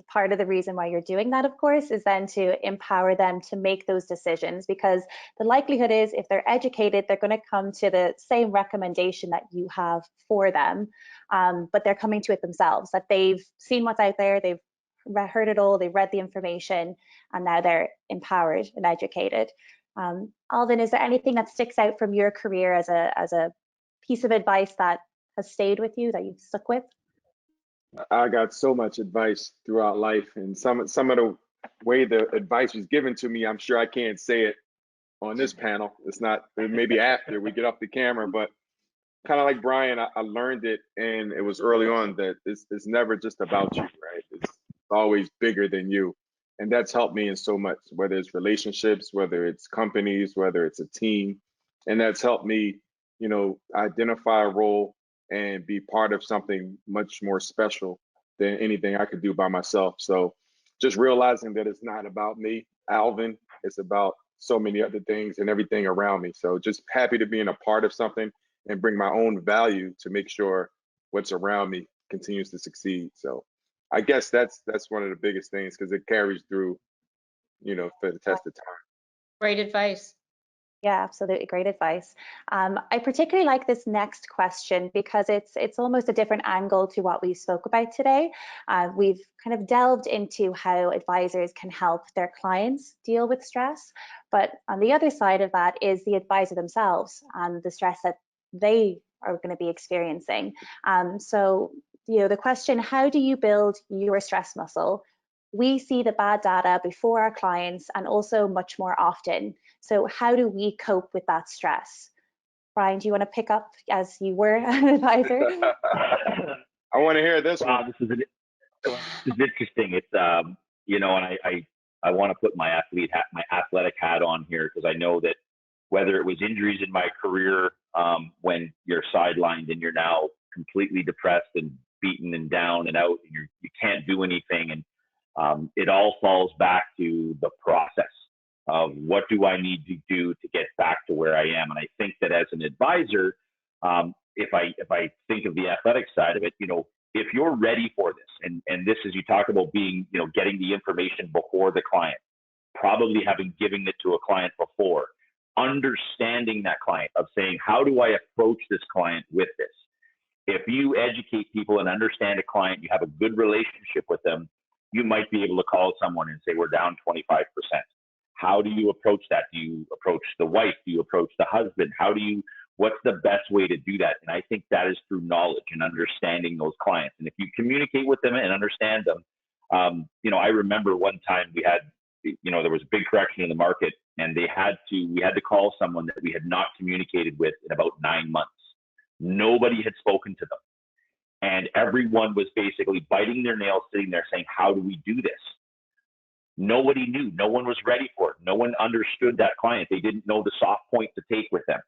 part of the reason why you're doing that, of course, is then to empower them to make those decisions, because the likelihood is if they're educated, they're going to come to the same recommendation that you have for them, but they're coming to it themselves, that they've seen what's out there, they've heard it all, they've read the information, and now they're empowered and educated. Alvin, is there anything that sticks out from your career as a piece of advice that has stayed with you, that you've stuck with? I got so much advice throughout life, and some of the way the advice was given to me, I'm sure I can't say it on this panel. It's not, maybe after we get off the camera, but kind of like Brian, I learned it, and it was early on, that it's never just about you, right? It's always bigger than you. And that's helped me in so much, whether it's relationships, whether it's companies, whether it's a team. And that's helped me, identify a role and be part of something much more special than anything I could do by myself. So just realizing that it's not about me, Alvin, it's about so many other things and everything around me. So just happy to be in a part of something and bring my own value to make sure what's around me continues to succeed. So I guess that's one of the biggest things because it carries through, for the test of time. Great advice. Yeah, absolutely. Great advice. I particularly like this next question because it's almost a different angle to what we spoke about today. We've kind of delved into how advisors can help their clients deal with stress, but on the other side of that is the advisor themselves and the stress that they are going to be experiencing. So, the question, how do you build your stress muscle? We see the bad data before our clients and also much more often. So how do we cope with that stress? Brian, do you want to pick up as you were an advisor? I want to hear this Wow, one. this is interesting. It's and I want to put my athletic hat on here because I know that whether it was injuries in my career, when you're sidelined and you're now completely depressed and beaten and down and out, and you can't do anything, and it all falls back to the process of what do I need to do to get back to where I am. And I think that as an advisor, if I think of the athletic side of it, if you're ready for this, and this is, you talk about being, getting the information before the client, probably having given it to a client before, understanding that client of saying, how do I approach this client with this? If you educate people and understand a client, you have a good relationship with them, you might be able to call someone and say, we're down 25%. How do you approach that? Do you approach the wife? Do you approach the husband? What's the best way to do that? And I think that is through knowledge and understanding those clients. And if you communicate with them and understand them, I remember one time we had, there was a big correction in the market, and we had to call someone that we had not communicated with in about 9 months. Nobody had spoken to them. And everyone was basically biting their nails, sitting there saying, how do we do this? Nobody knew. No one was ready for it. No one understood that client. They didn't know the soft point to take with them.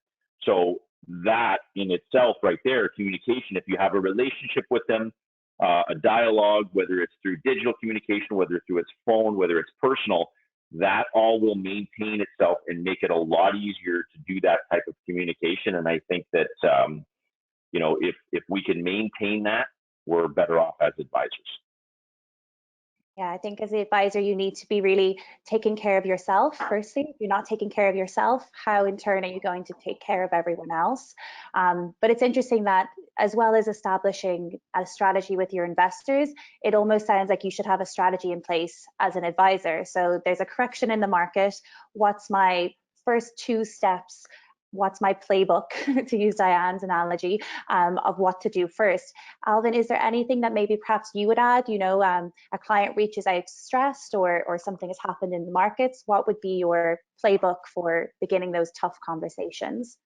So that in itself right there, communication, if you have a relationship with them, a dialogue, whether it's through digital communication, whether it's through its phone, whether it's personal, that all will maintain itself and make it a lot easier to do that type of communication. And I think that, if we can maintain that, we're better off as advisors. Yeah, I think as the advisor, you need to be really taking care of yourself. Firstly, if you're not taking care of yourself, how in turn are you going to take care of everyone else? But it's interesting that as well as establishing a strategy with your investors, it almost sounds like you should have a strategy in place as an advisor. So there's a correction in the market. What's my first 2 steps? What's my playbook, to use Diane's analogy, of what to do first? Alvin, is there anything that maybe perhaps you would add? A client reaches out stressed or something has happened in the markets. What would be your playbook for beginning those tough conversations?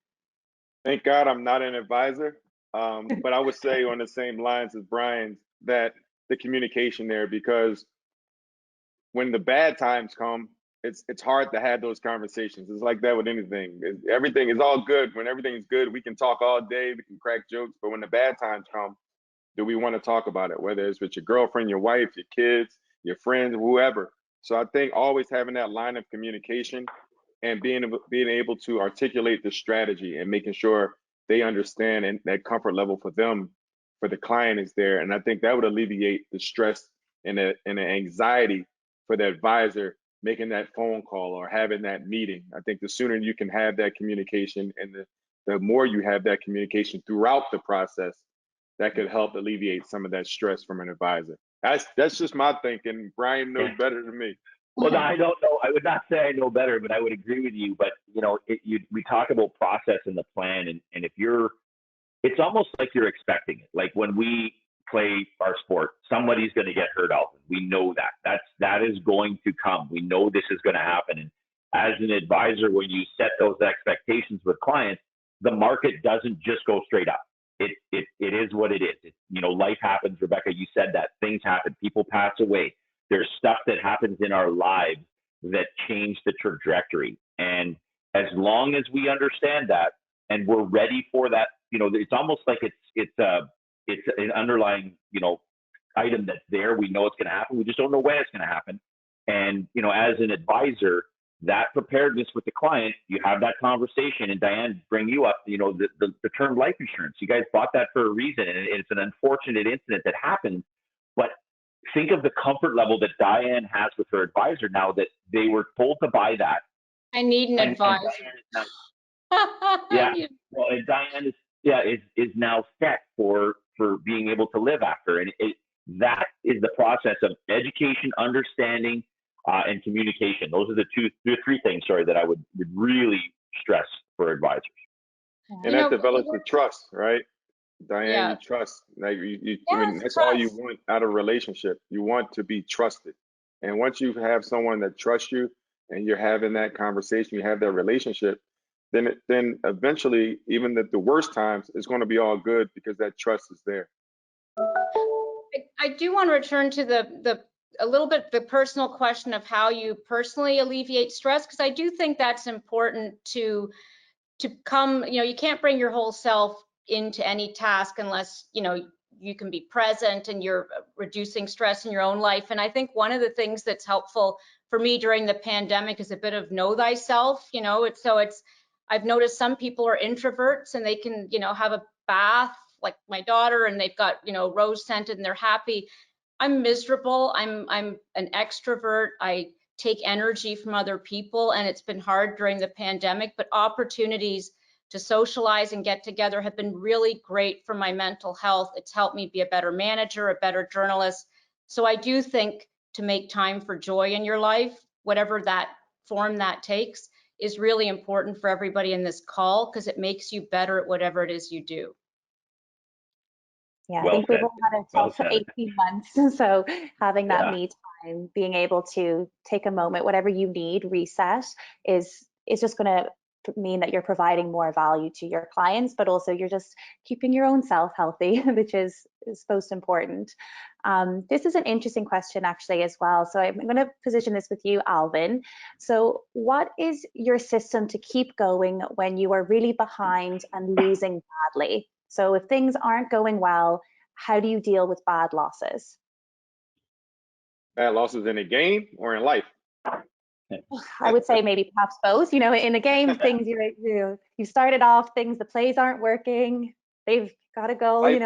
Thank God I'm not an advisor. But I would say on the same lines as Brian's, that the communication there, because when the bad times come, it's hard to have those conversations. It's like that with anything. Everything is all good. When everything is good, we can talk all day, we can crack jokes. But when the bad times come, do we want to talk about it? Whether it's with your girlfriend, your wife, your kids, your friends, whoever. So I think always having that line of communication and being able to articulate the strategy and making sure they understand and that comfort level for them, for the client is there. And I think that would alleviate the stress and the anxiety for the advisor making that phone call or having that meeting. I think the sooner you can have that communication and the more you have that communication throughout the process, that could help alleviate some of that stress from an advisor. That's just my thinking. Brian knows better than me. Well, I don't know. I would not say I know better, but I would agree with you. But we talk about process and the plan, and if it's almost like you're expecting it. Like when we play our sport, somebody's going to get hurt, Alvin. We know that. That is going to come. We know this is going to happen. And as an advisor, when you set those expectations with clients, the market doesn't just go straight up. It is what it is. Life happens. Rebecca, you said that. Things happen. People pass away. There's stuff that happens in our lives that change the trajectory. And As long as we understand that and we're ready for that, it's almost like it's an underlying, item that's there. We know it's going to happen. We just don't know when it's going to happen. And, as an advisor, that preparedness with the client, you have that conversation, and Diane bring you up, the term life insurance. You guys bought that for a reason, and it's an unfortunate incident that happened. But think of the comfort level that Diane has with her advisor now that they were told to buy that. I need an advisor. Yeah. Well, and Diane is now set for being able to live after, and that is the process of education, understanding, and communication. Those are the three things, that I would really stress for advisors. And that develops the trust, right? Diane, Yeah. you trust. Like I mean, that's trust. all you want out of a relationship. You want to be trusted. And once you have someone that trusts you and you're having that conversation, you have that relationship, then eventually, even at the worst times, it's going to be all good because that trust is there. I do want to return to a little bit the personal question of how you personally alleviate stress, because I do think that's important to come, you can't bring your whole self into any task unless, you can be present and you're reducing stress in your own life. And I think one of the things that's helpful for me during the pandemic is a bit of know thyself, I've noticed some people are introverts and they can, have a bath like my daughter and they've got, rose scented and they're happy. I'm miserable. I'm an extrovert. I take energy from other people, and it's been hard during the pandemic, but opportunities to socialize and get together have been really great for my mental health. It's helped me be a better manager, a better journalist. So I do think to make time for joy in your life, whatever that form that takes, is really important for everybody in this call because it makes you better at whatever it is you do. Yeah, Well I think said. we've all had ourselves for 18 months. So having that me time, being able to take a moment, whatever you need, reset is just going to mean that you're providing more value to your clients, but also you're just keeping your own self healthy, which is most important. This is an interesting question actually as well. So I'm going to position this with you, Alvin. So what is your system to keep going when you are really behind and losing badly? So if things aren't going well, how do you deal with bad losses? Bad losses in a game or in life? I would say maybe perhaps both. In a game, things you started off, the plays aren't working, they've got to go. Life,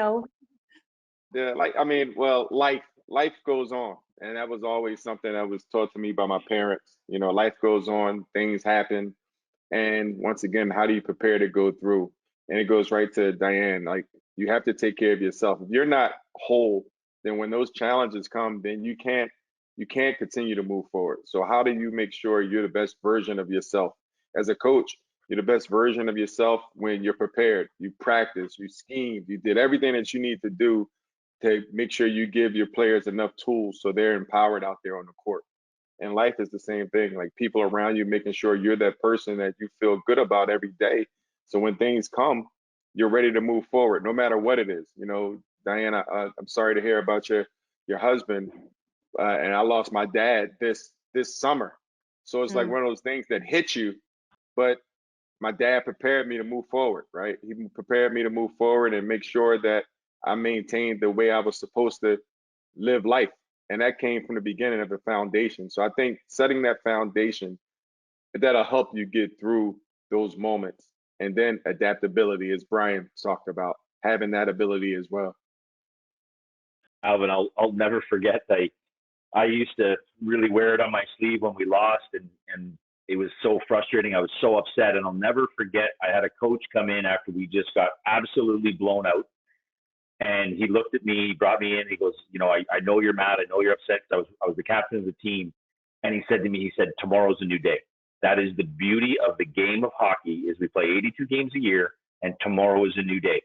Yeah, life goes on, and that was always something that was taught to me by my parents. Life goes on, things happen, and once again, how do you prepare to go through? And it goes right to Diane. Like, you have to take care of yourself. If you're not whole, then when those challenges come, then you can't continue to move forward. So how do you make sure you're the best version of yourself? As a coach, you're the best version of yourself when you're prepared, you practice, you scheme, you did everything that you need to do to make sure you give your players enough tools so they're empowered out there on the court. And life is the same thing. Like, people around you, making sure you're that person that you feel good about every day. So when things come, you're ready to move forward, no matter what it is. Diana, I'm sorry to hear about your husband. And I lost my dad this summer. So it's like one of those things that hit you, but my dad prepared me to move forward, right? He prepared me to move forward and make sure that I maintained the way I was supposed to live life. And that came from the beginning of the foundation. So I think setting that foundation, that'll help you get through those moments. And then adaptability, as Brian talked about, having that ability as well. Alvin, I'll never forget I used to really wear it on my sleeve when we lost, and it was so frustrating. I was so upset, and I'll never forget, I had a coach come in after we just got absolutely blown out, and he looked at me, he brought me in, he goes, I know you're mad, I know you're upset, because I was the captain of the team, and he said to me, tomorrow's a new day. That is the beauty of the game of hockey, is we play 82 games a year, and tomorrow is a new day.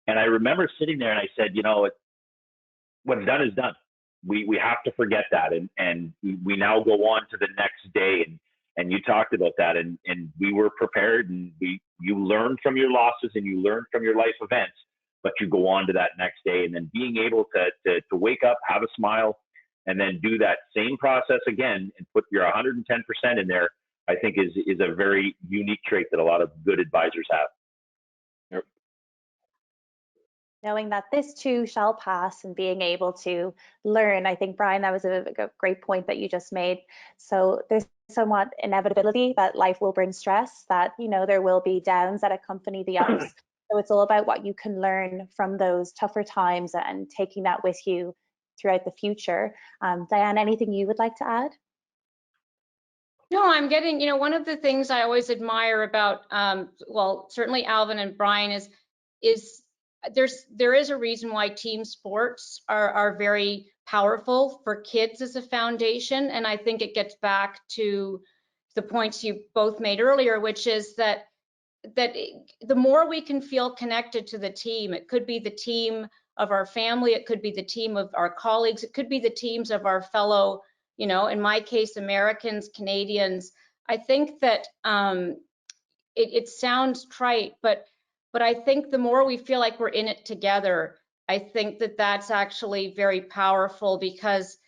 And I remember sitting there and I said, what's done is done. We have to forget that, and we now go on to the next day, and you talked about that, and we were prepared, and you learn from your losses and you learn from your life events, but you go on to that next day, and then being able to wake up, have a smile, and then do that same process again and put your 110% in there. I think is a very unique trait that a lot of good advisors have. Yep. Knowing that this too shall pass and being able to learn. I think, Brian, that was a great point that you just made. So there's somewhat inevitability that life will bring stress, that, you know, there will be downs that accompany the ups. So it's all about what you can learn from those tougher times and taking that with you throughout the future. Diane, anything you would like to add? No, I'm getting, you know, one of the things I always admire about, well, certainly Alvin and Brian is there is a reason why team sports are very powerful for kids as a foundation. And I think it gets back to the points you both made earlier, which is that the more we can feel connected to the team, it could be the team of our family, it could be the team of our colleagues, it could be the teams of our fellow, you know, in my case, Americans, Canadians. I think that it sounds trite, but I think the more we feel like we're in it together, I think that that's actually very powerful, because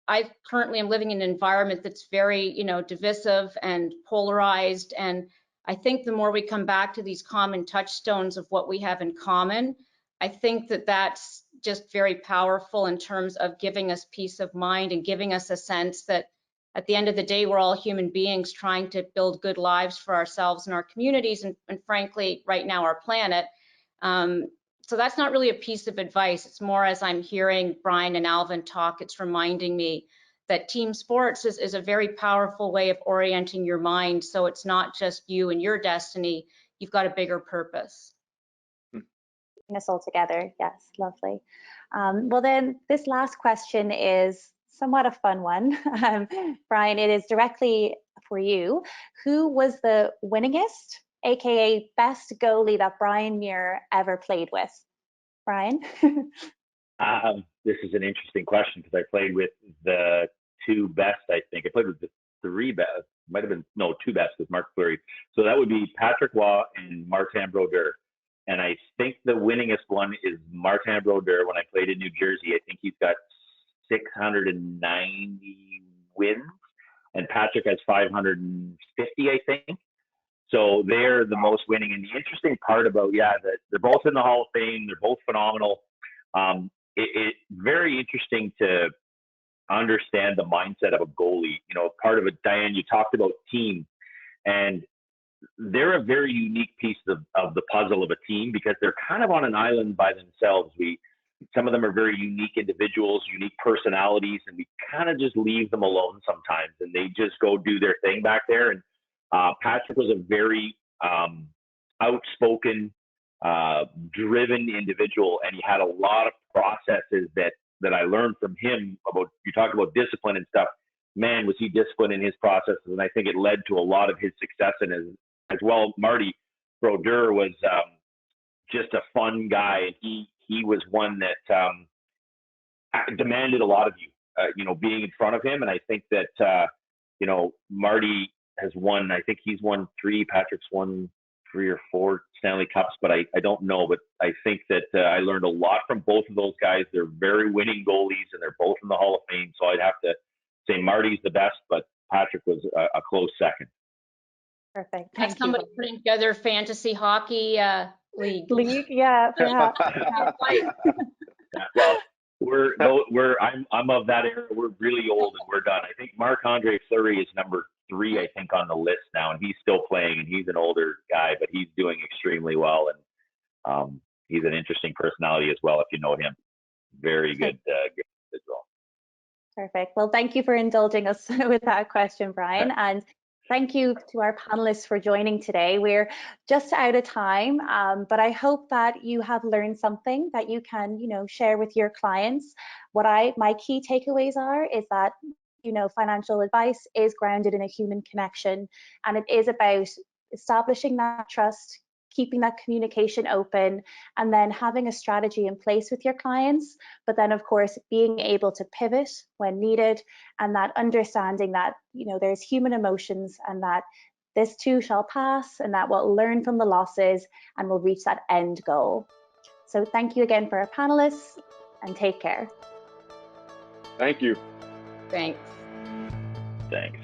I currently am living in an environment that's very, you know, divisive and polarized. And I think the more we come back to these common touchstones of what we have in common, I think that that's just very powerful in terms of giving us peace of mind and giving us a sense that at the end of the day, we're all human beings trying to build good lives for ourselves and our communities, and frankly, right now, our planet. So that's not really a piece of advice. It's more, as I'm hearing Brian and Alvin talk, it's reminding me that team sports is a very powerful way of orienting your mind. So it's not just you and your destiny, you've got a bigger purpose. Bring us all together. Yes, lovely. Well, then this last question is somewhat a fun one. Brian, it is directly for you. Who was the winningest, aka best goalie that Brian Muir ever played with? Brian? This is an interesting question, because I played with the two best, I think. I played with the three best, might have been, no, two best with Mark Fleury. So that would be Patrick Waugh and Martin Brodeur. And I think the winningest one is Martin Brodeur. When I played in New Jersey, I think he's got 690 wins, and Patrick has 550, I think. So they're the most winning. And the interesting part about, that they're both in the Hall of Fame. They're both phenomenal. It's very interesting to understand the mindset of a goalie. You know, part of it, Diane, you talked about team, and they're a very unique piece of the puzzle of a team, because they're kind of on an island by themselves. Some of them are very unique individuals, unique personalities, and we kind of just leave them alone sometimes, and they just go do their thing back there. And Patrick was a very outspoken, driven individual, and he had a lot of processes that I learned from him about. You talk about discipline and stuff. Man, was he disciplined in his processes, and I think it led to a lot of his success. And as well, Marty Brodeur was just a fun guy, and he was one that demanded a lot of you, you know, being in front of him. And I think that you know, Marty has won. I think he's won 3. Patrick's won 3 or 4 Stanley Cups, but I don't know. But I think that I learned a lot from both of those guys. They're very winning goalies, and they're both in the Hall of Fame. So I'd have to say Marty's the best, but Patrick was a close second. Perfect. That's somebody putting together fantasy hockey league. Yeah, perhaps. Well, I'm of that era. We're really old and we're done. I think Marc-Andre Fleury is number 3, I think, on the list now, and he's still playing, and he's an older guy, but he's doing extremely well. And he's an interesting personality as well, if you know him. Very good as well. Perfect. Well, thank you for indulging us with that question, Brian. And thank you to our panelists for joining today. We're just out of time, but I hope that you have learned something that you can, you know, share with your clients. My key takeaways is that, you know, financial advice is grounded in a human connection, and it is about establishing that trust, keeping that communication open, and then having a strategy in place with your clients, but then of course being able to pivot when needed, and that understanding that, you know, there's human emotions, and that this too shall pass, and that we'll learn from the losses and we'll reach that end goal. So thank you again for our panelists, and take care. Thank you. Thanks. Thanks.